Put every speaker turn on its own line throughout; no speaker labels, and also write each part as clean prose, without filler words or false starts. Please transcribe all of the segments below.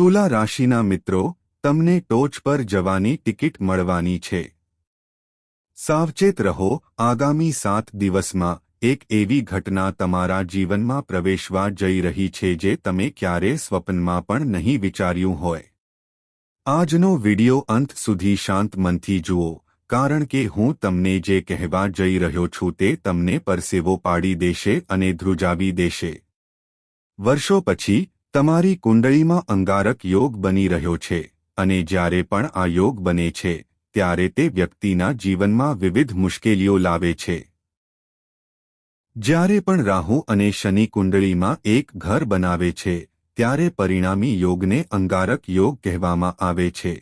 તુલા રાશિના મિત્રો, તમને ટોચ પર જવાની ટિકિટ મળવાની છે. સાવચેત રહો, આગામી 7 દિવસમાં એક એવી ઘટના તમારા જીવનમાં પ્રવેશવા જઈ રહી છે જે તમે ક્યારે સ્વપ્નમાં પણ નહીં વિચાર્યું હોય. આજનો વિડિયો અંત સુધી શાંત મનથી જુઓ, કારણ કે હું તમને જે કહેવા જઈ રહ્યો છું તે તમને પરસેવો પાડી દેશે અને ધ્રુજાવી દેશે. વર્ષો પછી તમારી કુંડળીમાં અંગારક યોગ બની રહ્યો છે, અને જ્યારે પણ આ યોગ બને છે ત્યારે તે વ્યક્તિના જીવનમાં વિવિધ મુશ્કેલીઓ લાવે છે. જ્યારે પણ રાહુ અને શનિ કુંડળીમાં એક ઘર બનાવે છે ત્યારે પરિણામી યોગને અંગારક યોગ કહેવામાં આવે છે.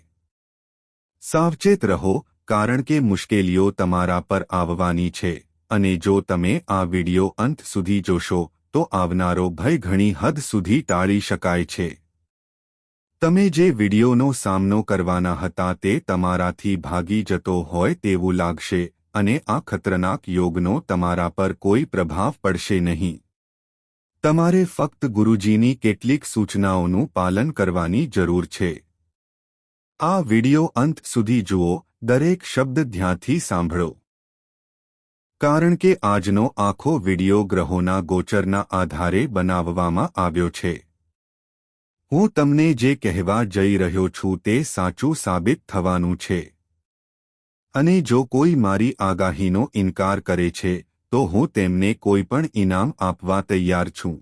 સાવચેત રહો, કારણ કે મુશ્કેલીઓ તમારા પર આવવાની છે, અને જો તમે આ વિડિયો અંત સુધી જોશો તો આવનારો ભય ઘણી હદ સુધી ટાળી શકાય છે. તમે જે વિડિયોનો સામનો કરવાના હતા તે તમારાથી ભાગી જતો હોય તેવું લાગશે, અને આ ખતરનાક યોગનો તમારા પર કોઈ પ્રભાવ પડશે નહીં. તમારે ફક્ત ગુરુજીની કેટલીક સૂચનાઓનું પાલન કરવાની જરૂર છે. આ વિડિયો અંત સુધી જુઓ, દરેક શબ્દ ધ્યાનથી સાંભળો. કારણ કે આજનો આખો વિડિયો ગ્રહોના ગોચરના આધારે બનાવવામાં આવ્યો છે. હું તમને જે કહેવા જઈ રહ્યો છું તે સાચું સાબિત થવાનું છે. અને જો કોઈ મારી આગાહીનો ઇનકાર કરે છે તો હું તેમને કોઈ પણ ઇનામ આપવા તૈયાર છું.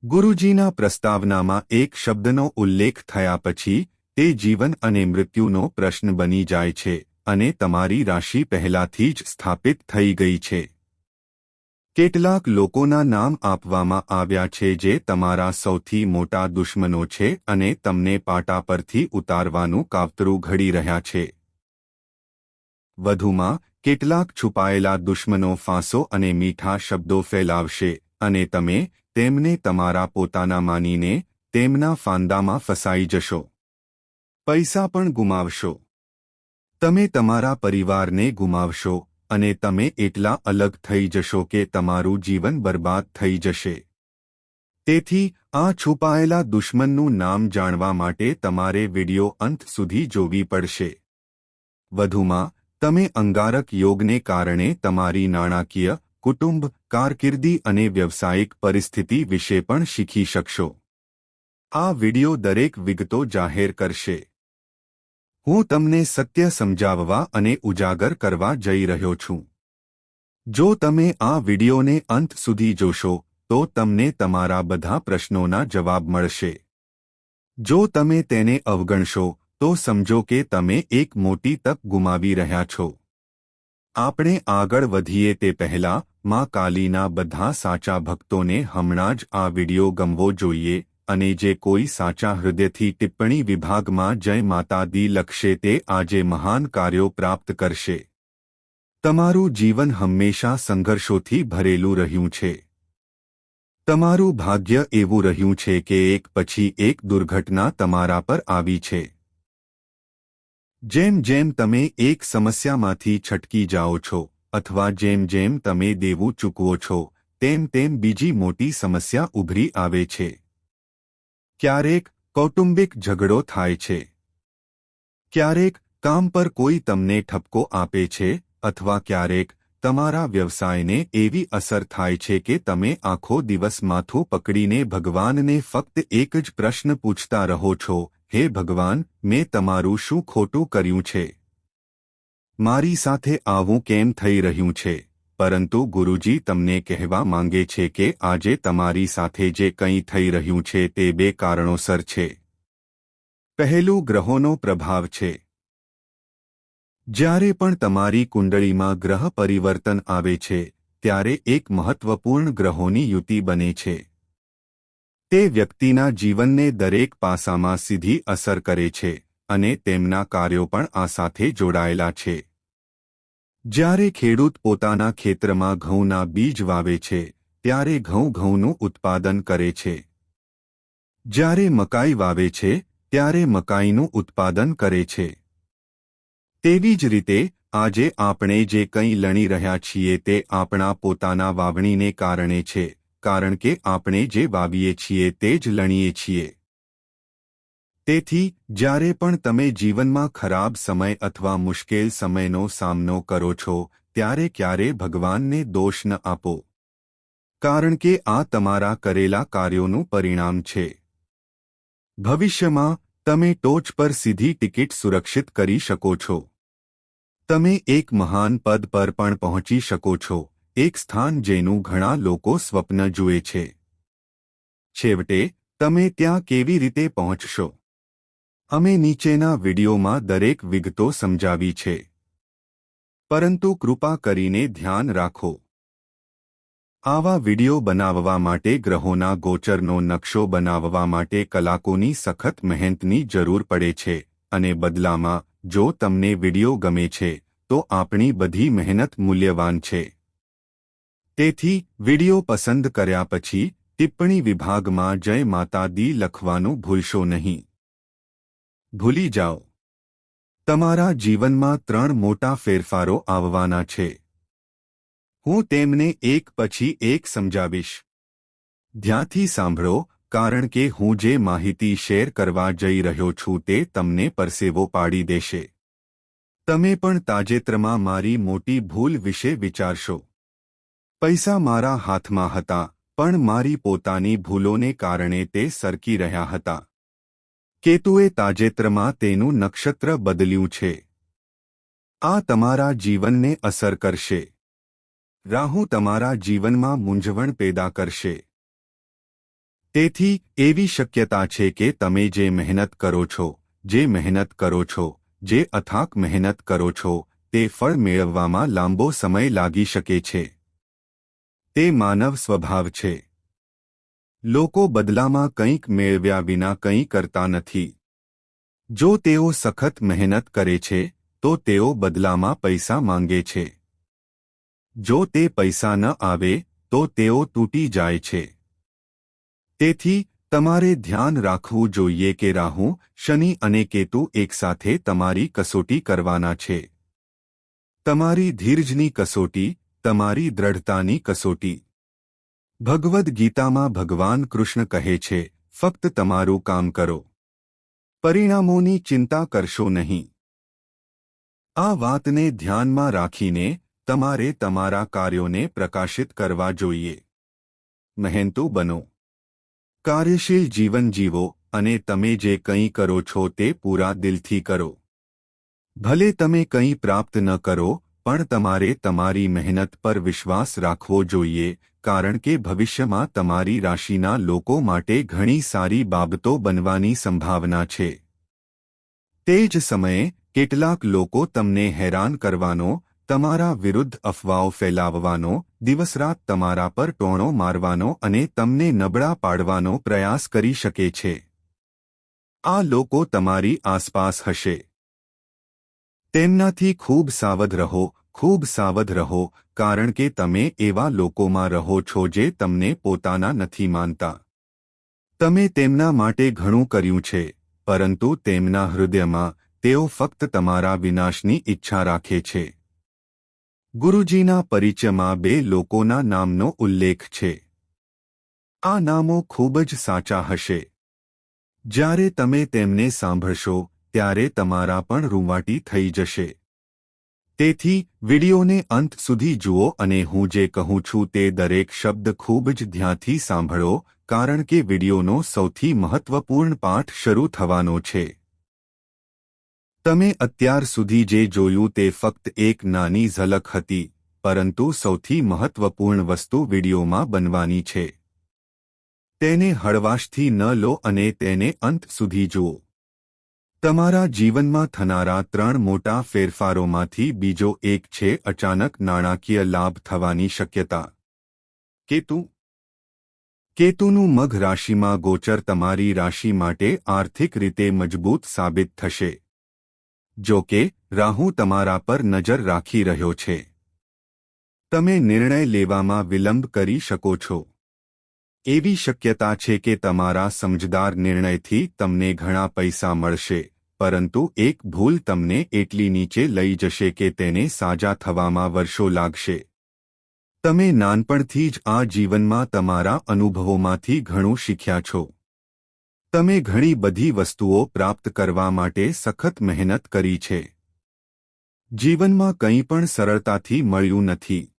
ગુરુજીના પ્રસ્તાવનામાં એક શબ્દનો ઉલ્લેખ થયા પછી તે જીવન અને મૃત્યુનો પ્રશ્ન બની જાય છે, અને તમારી રાશિ પહેલાથી જ સ્થાપિત થઈ ગઈ છે. કેટલાક લોકોના નામ આપવામાં આવ્યા છે જે તમારા સૌથી મોટા દુશ્મનો છે અને તમને પાટા પરથી ઉતારવાનું કાવતરું ઘડી રહ્યા છે. વધુમાં, કેટલાક છુપાયેલા દુશ્મનો ફાંસો અને મીઠા શબ્દો ફેલાવશે, અને તમે તેમને તમારા પોતાના માનીને તેમના ફાંદામાં ફસાઈ જશો. પૈસા પણ ગુમાવશો. તમે તમારા પરિવારને ગુમાવશો, અને તમે એટલા અલગ થઈ જશો કે તમારું જીવન બરબાદ થઈ જશે. તેથી આ છુપાયેલા દુશ્મનનું નામ જાણવા માટે તમારે વિડિયો અંત સુધી જોવી પડશે. વધુમાં, તમે અંગારક યોગને કારણે તમારી નાણાકીય, કુટુંબ, કારકિર્દી અને વ્યવસાયિક પરિસ્થિતિ વિશે પણ શીખી શકશો. આ વિડિયો દરેક વિગતો જાહેર કરશે. હું તમને સત્ય સમજાવવા અને ઉજાગર કરવા જઈ રહ્યો છું. જો તમે આ વિડિયોને અંત સુધી જોશો તો તમને તમારા બધા પ્રશ્નોના જવાબ મળશે. જો તમે તેને અવગણશો તો સમજો કે તમે એક મોટી તક ગુમાવી રહ્યા છો. આપણે આગળ વધીએ તે પહેલા માં કાલીના બધા સાચા ભક્તોને હમણાં જ આ વિડિયો ગમવો જોઈએ, અને જે કોઈ સાચા હૃદયથી ટિપ્પણી વિભાગમાં જય માતા દી લખશે તે આજે મહાન કાર્યો પ્રાપ્ત કરશે. તમારું જીવન હંમેશા સંઘર્ષોથી ભરેલું રહ્યું છે. તમારું ભાગ્ય એવું રહ્યું છે કે એક પછી એક દુર્ઘટના તમારા પર આવી છે. જેમ જેમ તમે એક સમસ્યામાંથી છટકી જાઓ છો, અથવા જેમ જેમ તમે દેવું ચૂકવો છો, તેમ તેમ બીજી મોટી સમસ્યા ઉભરી આવે છે. ક્યારેક કૌટુંબિક ઝઘડો થાય છે. ક્યારેક કામ પર કોઈ તમને ઠપકો આપે છે, અથવા ક્યારેક તમારા વ્યવસાયને એવી અસર થાય છે કે તમે આખો દિવસ માથું પકડીને ભગવાનને ફક્ત એક જ પ્રશ્ન પૂછતા રહો છો, હે ભગવાન, મેં તમારું શું ખોટું કર્યું છે? મારી સાથે આવું કેમ થઈ રહ્યું છે? પરંતુ ગુરુજી તમને કહેવા માંગે છે કે આજે તમારી સાથે જે કંઈ થઈ રહ્યું છે તે બે કારણોસર છે. પહેલું ગ્રહોનો પ્રભાવ છે. જ્યારે પણ તમારી કુંડળીમાં ગ્રહ પરિવર્તન આવે છે ત્યારે એક મહત્વપૂર્ણ ગ્રહોની યુતિ બને છે. તે વ્યક્તિના જીવનને દરેક પાસામાં સીધી અસર કરે છે, અને તેમના કાર્યો પણ આ સાથે જોડાયેલા છે. જ્યારે ખેડૂત પોતાના ખેતરમાં ઘઉંના બીજ વાવે છે ત્યારે ઘઉંનું ઉત્પાદન કરે છે. જ્યારે મકાઈ વાવે છે ત્યારે મકાઈનું ઉત્પાદન કરે છે. તેવી જ રીતે આજે આપણે જે કંઈ લણી રહ્યા છીએ તે આપણા પોતાના વાવણીને કારણે છે, કારણ કે આપણે જે વાવીએ છીએ તે જ લણીએ છીએ. તેથી જ્યારે પણ તમે જીવનમાં ખરાબ સમય અથવા મુશ્કેલ સમયનો સામનો કરો છો ત્યારે ક્યારે ભગવાનને દોષ ન આપો, કારણ કે આ તમારા કરેલા કાર્યોનું પરિણામ છે. ભવિષ્યમાં તમે ટોચ પર સીધી ટિકિટ સુરક્ષિત કરી શકો છો. તમે એક મહાન પદ પર પણ પહોંચી શકો છો, એક સ્થાન જેનું ઘણા લોકો સ્વપ્ન જુએ છે. છેવટે તમે ત્યાં કેવી રીતે પહોંચશો? અમે નીચેના વિડિયોમાં દરેક વિગતો સમજાવી છે. પરંતુ કૃપા કરીને ધ્યાન રાખો. આવા વિડિયો બનાવવા માટે ગ્રહોના ગોચરનો નકશો બનાવવા માટે કલાકોની સખત મહેનતની જરૂર પડે છે અને બદલામાં જો તમને વિડિયો ગમે છે તો આપણી બધી મહેનત મૂલ્યવાન છે. તેથી વિડિયો પસંદ કર્યા પછી ટિપ્પણી વિભાગમાં જય માતા દી લખવાનું ભૂલશો નહીં. ભૂલી જાઓ. તમારા જીવનમાં 3 મોટા ફેરફારો આવવાના છે. હું તેમને એક પછી એક સમજાવીશ. ધ્યાનથી સાંભળો, કારણ કે હું જે માહિતી શેર કરવા જઈ રહ્યો છું તે તમને પરસેવો પાડી દેશે. તમે પણ તાજેતરમાં મારી મોટી ભૂલ વિશે વિચારશો. પૈસા મારા હાથમાં હતા, પણ મારી પોતાની ભૂલોને કારણે તે સરકી રહ્યા હતા. કેતુએ તાજેતરમાં તેનું નક્ષત્ર બદલ્યું છે. આ તમારા જીવનને અસર કરશે. રાહુ તમારા જીવનમાં મૂંઝવણ પેદા કરશે. તેથી એવી શક્યતા છે કે તમે જે મહેનત કરો છો, જે અથાક મહેનત કરો છો, તે ફળ મેળવવામાં લાંબો સમય લાગી શકે છે. તે માનવ સ્વભાવ છે. લોકો બદલામાં કંઈક મેળવ્યા વિના કંઈ કરતા નથી. જો તેઓ સખત મહેનત કરે છે તો તેઓ બદલામાં પૈસા માંગે છે. જો તે પૈસા ન આવે તો તેઓ તૂટી જાય છે. તેથી તમારે ધ્યાન રાખવું જોઈએ કે રાહુ, શનિ અને કેતુ એકસાથે તમારી કસોટી કરવાના છે. તમારી ધીરજની કસોટી, તમારી દ્રઢતાની કસોટી. ભગવદ્ ગીતામાં ભગવાન કૃષ્ણ કહે છે, ફક્ત તમારું કામ કરો. પરિણામોની ચિંતા કરશો નહીં. આ વાતને ધ્યાનમાં રાખીને તમારે તમારા કાર્યોને પ્રકાશિત કરવા જોઈએ. મહેનતુ બનો. કાર્યશીલ જીવન જીવો અને તમે જે કંઈ કરો છો તે પૂરા દિલથી કરો. ભલે તમે કંઈ પ્રાપ્ત ન કરો, પણ તમારે તમારી મહેનત પર વિશ્વાસ રાખવો જોઈએ, કારણ કે ભવિષ્યમાં તમારી રાશિના લોકો માટે ઘણી સારી બાબતો બનવાની સંભાવના છે. તે જ સમયે કેટલાક લોકો તમને હેરાન કરવાનો, તમારા વિરુદ્ધ અફવાઓ ફેલાવવાનો, દિવસરાત તમારા પર ટોણો મારવાનો અને તમને નબળા પાડવાનો પ્રયાસ કરી શકે છે. આ લોકો તમારી આસપાસ હશે. તેમનાથી ખૂબ સાવધ રહો, ખૂબ સાવધ રહો, કારણ કે તમે એવા લોકોમાં રહો છો જે તમને પોતાના નથી માનતા. તમે તેમના માટે ઘણું કર્યું છે, પરંતુ તેમના હૃદયમાં તેઓ ફક્ત તમારા વિનાશની ઈચ્છા રાખે છે. ગુરુજીના પરિચયમાં 2 લોકોના નામનો ઉલ્લેખ છે. આ નામો ખૂબ જ સાચા હશે. જ્યારે તમે તેમને સાંભળશો ત્યારે તમારા પણ રૂંવાટી થઈ જશે. તેથી વિડિયોને અંત સુધી જુઓ અને હું જે કહું છું તે દરેક શબ્દ ખૂબ જ ધ્યાનથી સાંભળો, કારણ કે વિડિયોનો સૌથી મહત્વપૂર્ણ પાઠ શરૂ થવાનો છે. તમે અત્યાર સુધી જે જોયું તે ફક્ત એક નાની ઝલક હતી, પરંતુ સૌથી મહત્વપૂર્ણ વસ્તુ વિડિયોમાં બનવાની છે. તેને હળવાશથી ન લો અને તેને અંત સુધી જુઓ. તમારા જીવનમાં થનારા 3 મોટા ફેરફારોમાંથી બીજો એક છે અચાનક નાણાકીય લાભ થવાની શક્યતા. કેતુનું મઘ રાશિમાં ગોચર તમારી રાશિ માટે આર્થિક રીતે મજબૂત સાબિત થશે. જો કે રાહુ તમારા પર નજર રાખી રહ્યો છે. તમે નિર્ણય લેવામાં વિલંબ કરી શકો છો. એવી શક્યતા છે કે તમારા સમજદાર નિર્ણયથી તમને ઘણા પૈસા મળશે, પરંતુ એક ભૂલ તમને એટલી નીચે લઈ જશે કે તેને સાજા થવામાં વર્ષો લાગશે. તમે નાનપણથી જ આ જીવનમાં તમારા અનુભવોમાંથી ઘણું શીખ્યા છો. તમે ઘણી બધી વસ્તુઓ પ્રાપ્ત કરવા માટે સખત મહેનત કરી છે. જીવનમાં કંઈ પણ સરળતાથી મળ્યું નથી.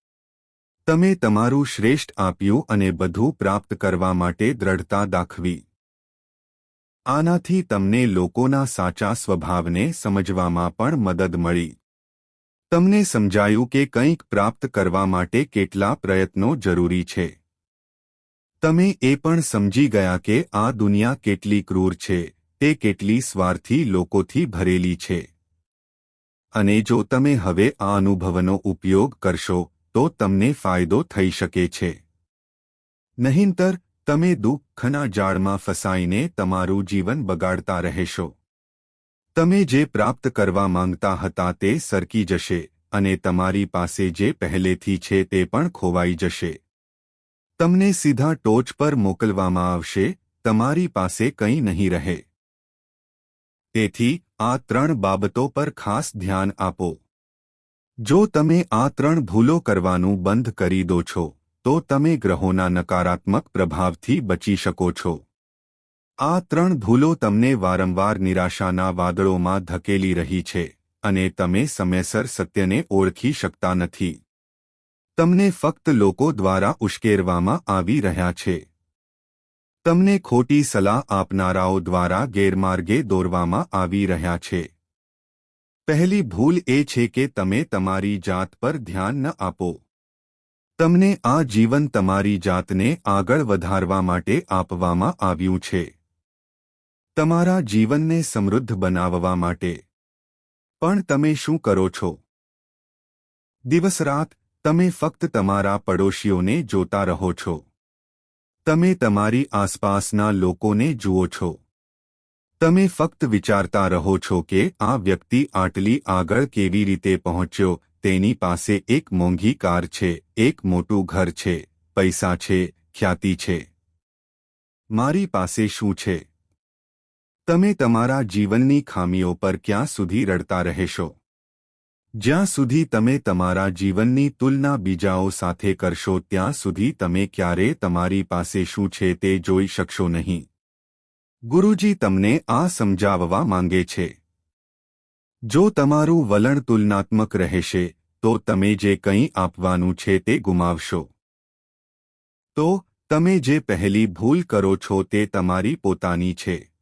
તમે તમારું શ્રેષ્ઠ આપ્યું અને બધું પ્રાપ્ત કરવા માટે દ્રઢતા દાખવી. આનાથી તમને લોકોના સાચા સ્વભાવને સમજવામાં પણ મદદ મળી. તમને સમજાયું કે કંઈક પ્રાપ્ત કરવા માટે કેટલા પ્રયત્નો જરૂરી છે. તમે એ પણ સમજી ગયા કે આ દુનિયા કેટલી ક્રૂર છે, તે કેટલી સ્વાર્થી લોકોથી ભરેલી છે. અને જો તમે હવે આ અનુભવનો ઉપયોગ કરશો તો તમને ફાયદો થઈ શકે છે. નહીંતર તમે દુઃખના જાળમાં ફસાઈને તમારું જીવન બગાડતા રહેશો. તમે જે પ્રાપ્ત કરવા માંગતા હતા તે સરકી જશે અને તમારી પાસે જે પહેલેથી છે તે પણ ખોવાઈ જશે. તમને સીધા ટોચ પર મોકલવામાં આવશે, તમારી પાસે કંઈ નહીં રહે. તેથી આ 3 બાબતો પર ખાસ ધ્યાન આપો. જો તમે આ 3 ભૂલો કરવાનું બંધ કરી દો છો, તો તમે ગ્રહોના નકારાત્મક પ્રભાવથી બચી શકો છો. આ 3 ભૂલો તમને વારંવાર નિરાશાના વાદળોમાં ધકેલી રહી છે, અને તમે સમયસર સત્યને ઓળખી શકતા નથી. તમને ફક્ત લોકો દ્વારા ઉશ્કેરવામાં આવી રહ્યા છે. તમને ખોટી સલાહ આપનારાઓ દ્વારા ગેરમાર્ગે દોરવામાં આવી રહ્યા છે. પહેલી ભૂલ એ છે કે તમે તમારી જાત પર ધ્યાન ન આપો. તમને આ જીવન તમારી જાતને આગળ વધારવા માટે આપવામાં આવ્યું છે. તમારા જીવનને સમૃદ્ધ બનાવવા માટે. પણ તમે શું કરો છો? દિવસ-રાત તમે ફક્ત તમારા પડોશીઓને જોતા રહો છો. તમે તમારી આસપાસના લોકોને જુઓ છો. તમે ફક્ત વિચારતા રહો છો કે આ વ્યક્તિ આટલી આગળ કેવી રીતે પહોંચ્યો. તેની પાસે એક મોંઘી કાર છે, એક મોટું ઘર છે, પૈસા છે, ખ્યાતિ છે. મારી પાસે શું છે? તમે તમારા જીવનની ખામીઓ પર ક્યાં સુધી રડતા રહેશો? જ્યાં સુધી તમે તમારા જીવનની તુલના બીજાઓ સાથે કરશો ત્યાં સુધી તમે ક્યારેય તમારી પાસે શું છે તે જોઈ શકશો નહીં. ગુરુજી તમને આ સમજાવવા માંગે છે. જો તમારું વલણ તુલનાત્મક રહેશે તો તમે જે કંઈ આપવાનું છે તે ગુમાવશો. તો તમે જે પહેલી ભૂલ કરો છો તે તમારી પોતાની છે.